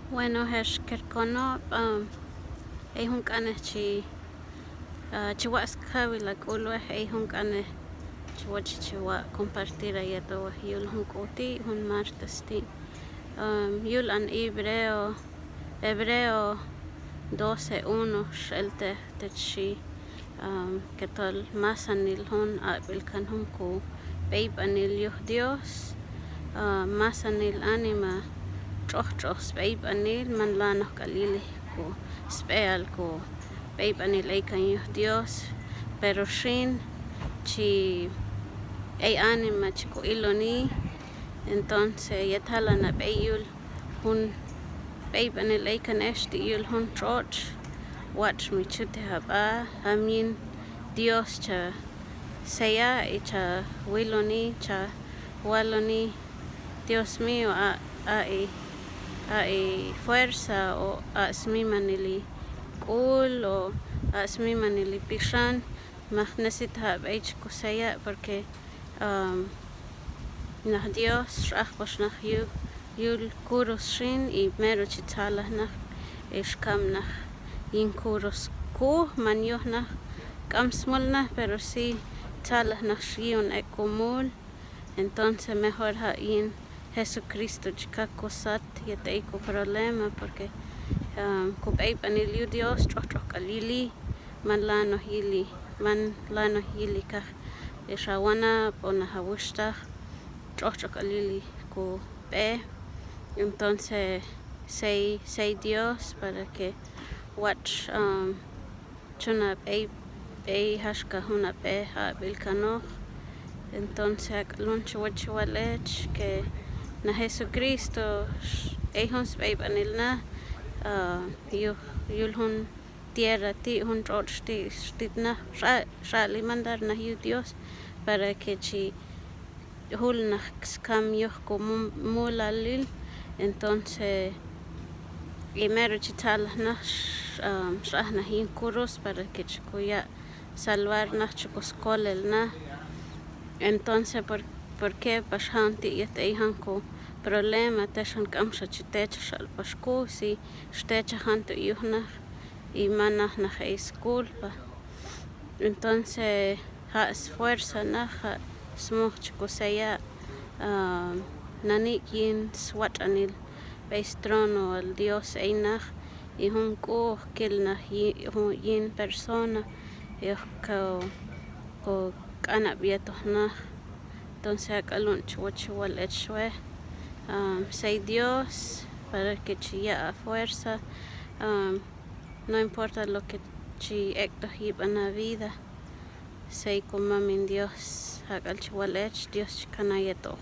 Bueno, kerkono ayhun k'ane chiwa'skawi la k'ulwej ayhun k'ane chiwa compartir ayatowaj yul jun k'oti' jun martestin yul an Hebreo 12:1 x'eltej tech ketol masanil jun aq'bil kan jun ku b'eyb'anil yuj Dios masanil anima ch'oj sb'eyb'anil man la nojk'alilij ku sb'e'al ku b'eyb'anil ay kan yuj Dios pero xin chi ay anima chi ku iloni entonces yetjala nab'ey yul jun b'eyb'anil ay kanex ti'yul jun ch'och' wach michute jab'aj jamyin Dios cha seya y cha wiloni cha waloni Dios mío fuerza o asmimanili k'ul o asmimanili pixan maj necesita jab'ey ku seya porque naj Dios x'ajpax naj yul kurus xin y mero chitzalaj naj ixk'am naj yin kurus kuj man yuj naj k'amsmul naj pero si tzalaj naj xyun ek kumul entonces mejor jach yin Jesucristo chikaj kusat yet'ey ku problema porque ku b'eyb'anil yu Dios ch'ojch'ojk'alili man la nojyili kaj ixawanab o najawäxtaj ch'ojch'ojk'alili ku b'ej entonces say Dios para que wach b'ey jaxka jun ab'ej aq'bil kanoj entonces ak'alun chiwach que na Jesucristo ay jun sb'eyb'anil naj yul jun tierra ti' jun ch'och' ti' xtit naj xa'li mandar naj yu Dios para que chi jul naj skam yuj kumulalil entonces y mero chitzalaj naj x'aj naj yin kurus para que chikuya salvar naj chikuskolel naj entonces porque paxjan ti' yet'ey jan ku problema texan k'amxa chitecha xalpaxkuj si xtecha jan tu'yuj naj y manaj naj isculpa entonces ja'as fuerza naj ja' smuj chiku seya nani' yin swach'anil b'eys trono Dios ay naj y jun k'uj kil naj yin persona ku k'anab' yetoj naj entonces ak'alun chiwach chwe say Dios para que chiya fuerza no importa lo que chi ektoj yib'an a vida say ku mamin Dios jak'al chiwalech Dios chikana yetoj